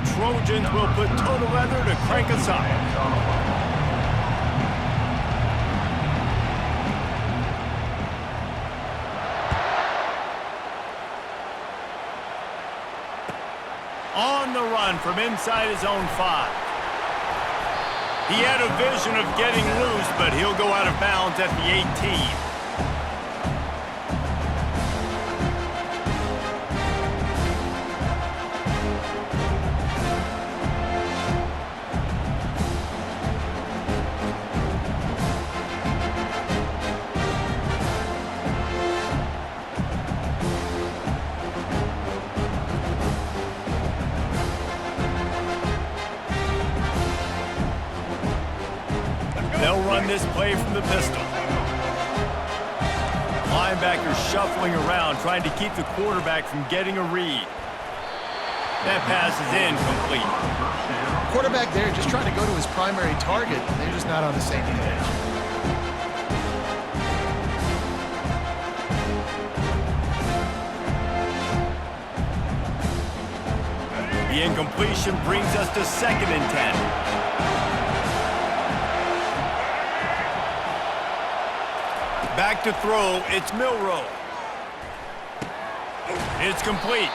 Trojans will put total leather to crank us up. On the run from inside his own 5. He had a vision of getting loose, but he'll go out of bounds at the 18. They'll run this play from the pistol. Linebacker shuffling around, trying to keep the quarterback from getting a read. That pass is incomplete. Quarterback there just trying to go to his primary target. They're just not on the same page. The incompletion brings us to 2nd and 10. Back to throw, it's Milroe. It's complete.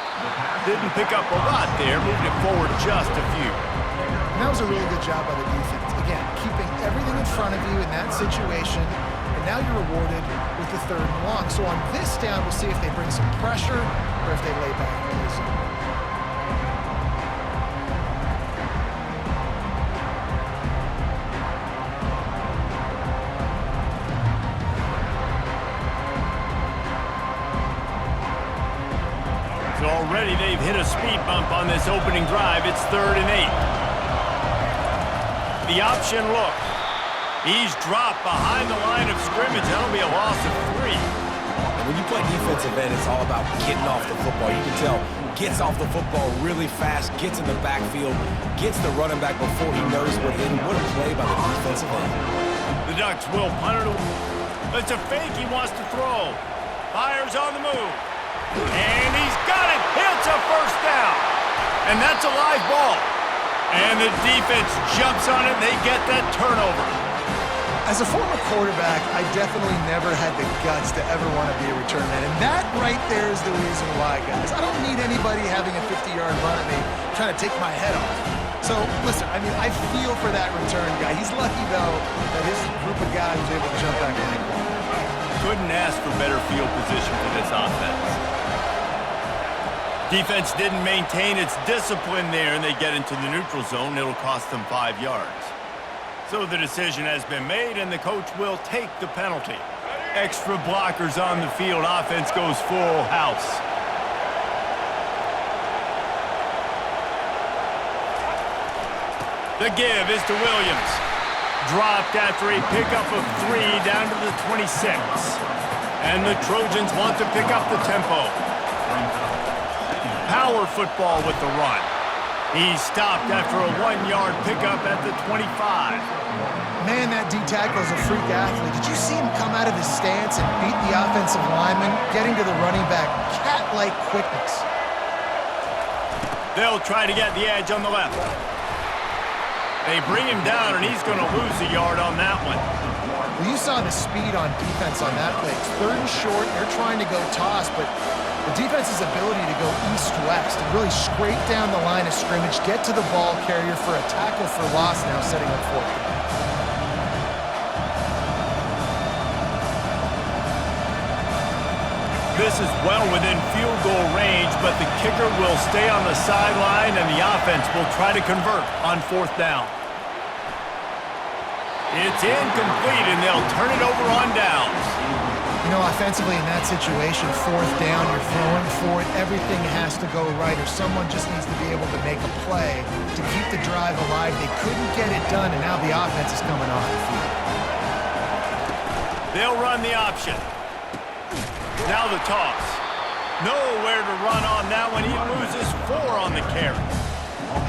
Didn't pick up a lot there, moving it forward just a few. And that was a really good job by the defense. Again, keeping everything in front of you in that situation, and now you're rewarded with the 3rd and long. So on this down, we'll see if they bring some pressure or if they lay back in the zone. Already they've hit a speed bump on this opening drive. It's 3rd and 8. The option look. He's dropped behind the line of scrimmage. That'll be a loss of 3. And when you play defensive end, it's all about getting off the football. You can tell, gets off the football really fast, gets in the backfield, gets the running back before he knows what hit him. What a play by the defensive end. The Ducks will punt it. It's a fake he wants to throw. Fires on the move. And he's got it. It's a 1st down. And that's a live ball. And the defense jumps on it. They get that turnover. As a former quarterback, I definitely never had the guts to ever want to be a return man. And that right there is the reason why, guys. I don't need anybody having a 50-yard run at me trying to take my head off. So, listen, I mean, I feel for that return guy. He's lucky, though, that his group of guys was able to jump back in. Couldn't ask for better field position for this offense. Defense didn't maintain its discipline there, and they get into the neutral zone. It'll cost them 5 yards. So the decision has been made, and the coach will take the penalty. Extra blockers on the field. Offense goes full house. The give is to Williams. Dropped after a pickup of 3 down to the 26. And the Trojans want to pick up the tempo. Power football with the run. He stopped after a 1-yard pickup at the 25. Man, that D-tackle is a freak athlete. Did you see him come out of his stance and beat the offensive lineman, getting to the running back? Cat-like quickness. They'll try to get the edge on the left. They bring him down, and he's going to lose a yard on that one. Well, you saw the speed on defense on that play. It's 3rd and short. They're trying to go toss, but the defense's ability to go east-west and really scrape down the line of scrimmage, get to the ball carrier for a tackle for loss now setting up 4th. This is well within field goal range, but the kicker will stay on the sideline, and the offense will try to convert on 4th down. It's incomplete, and they'll turn it over on downs. You know, offensively in that situation, 4th down, you're throwing for it. Everything has to go right, or someone just needs to be able to make a play to keep the drive alive. They couldn't get it done, and now the offense is coming off the field. They'll run the option. Now the toss. Nowhere to run on that one. He loses 4 on the carry.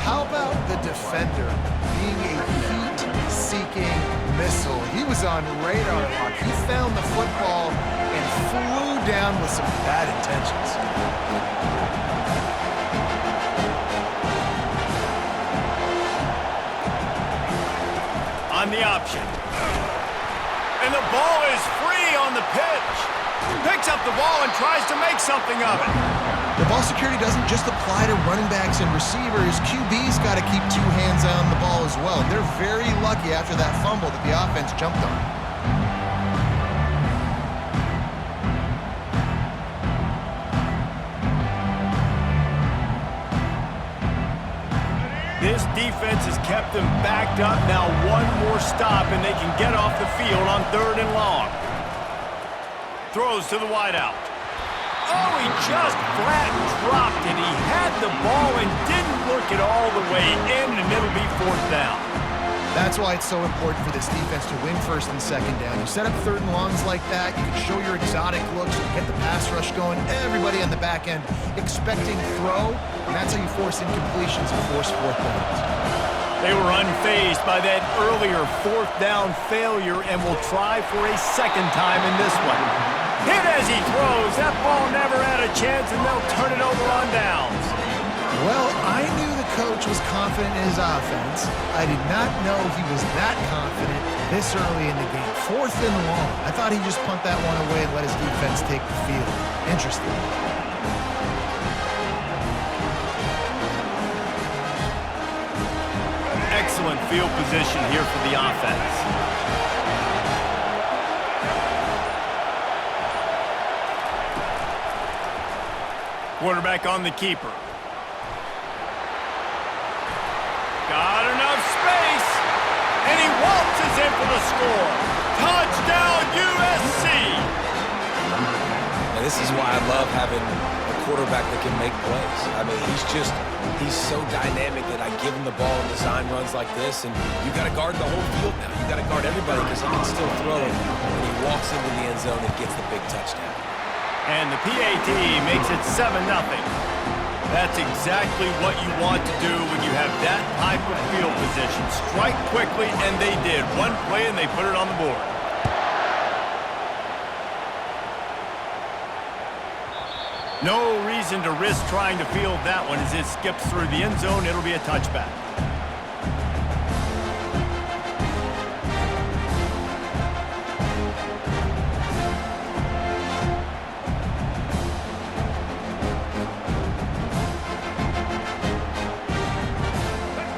How about the defender being a heat-seeking missile? He was on radar lock. He found the football and flew down with some bad intentions. on the option. And the ball is free on the pitch. Picks up the ball and tries to make something of it. The ball security doesn't just apply to running backs and receivers. QB's got to keep two hands on the ball as well. They're very lucky after that fumble that the offense jumped on. This defense has kept them backed up. Now one more stop and they can get off the field on 3rd and long. Throws to the wideout. Oh, he just flat dropped it. He had the ball and didn't look it all the way in, and it'll be 4th down. That's why it's so important for this defense to win 1st and 2nd down. You set up 3rd and longs like that, you can show your exotic looks, you get the pass rush going, everybody on the back end expecting throw, and that's how you force incompletions and force 4th downs. They were unfazed by that earlier 4th down failure and will try for a 2nd time in this one. Hit as he throws. That ball never had a chance, and they'll turn it over on downs. Well, I knew the coach was confident in his offense. I did not know he was that confident this early in the game. 4th and long. I thought he'd just punt that one away and let his defense take the field. Interesting. Excellent field position here for the offense. Quarterback on the keeper. Got enough space, and he waltzes in for the score. Touchdown, USC! And this is why I love having a quarterback that can make plays. I mean, he's so dynamic that I give him the ball and design runs like this, and you got to guard the whole field now. You got to guard everybody because he can still throw it, and he walks into the end zone and gets the big touchdown. And the PAT makes it 7-0. That's exactly what you want to do when you have that type of field position. Strike quickly, and they did. One play, and they put it on the board. No reason to risk trying to field that one as it skips through the end zone. It'll be a touchback.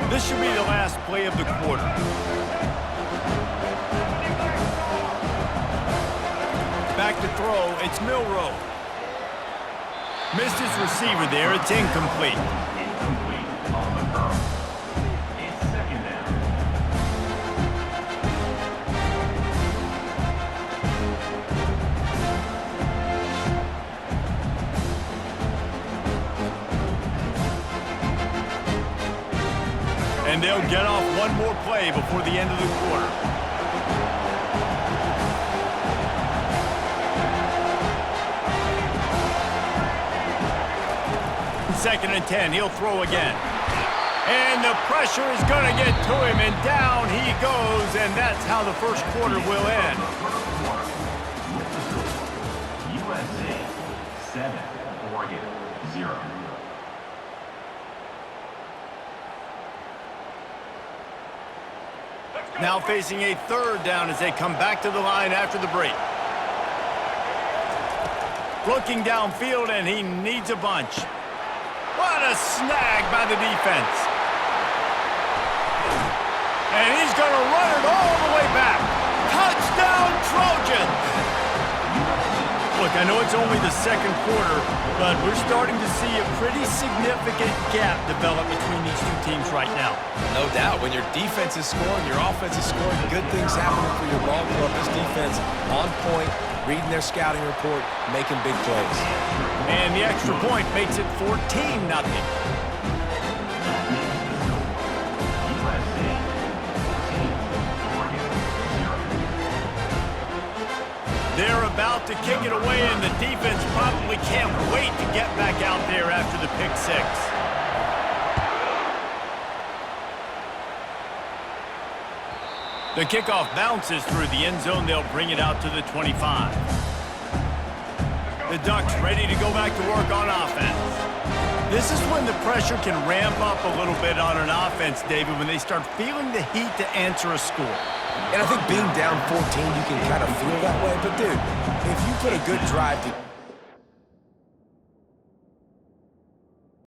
This should be the last play of the quarter. Back to throw, it's Milroe. Missed his receiver there, it's incomplete. On the throw. It's 2nd down. And they'll get off one more play before the end of the quarter. 2nd and 10, he'll throw again. And the pressure is going to get to him, and down he goes, and that's how the first quarter will end. USA 7, Oregon 0. Now facing a 3rd down as they come back to the line after the break. Looking downfield, and he needs a bunch. What a snag by the defense. And he's going to run it all the way back. Touchdown, Trojans! Look, I know it's only the 2nd quarter, but we're starting to see a pretty significant gap develop between these two teams right now. No doubt. When your defense is scoring, your offense is scoring, good things happening for your ball club. This defense on point, reading their scouting report, making big plays. And the extra point makes it 14-0. They're about to kick it away, and the defense probably can't wait to get back out there after the pick 6. The kickoff bounces through the end zone. They'll bring it out to the 25. The Ducks ready to go back to work on offense. This is when the pressure can ramp up a little bit on an offense, David, when they start feeling the heat to answer a score. And I think being down 14, you can kind of feel that way. But, dude, if you put a good drive to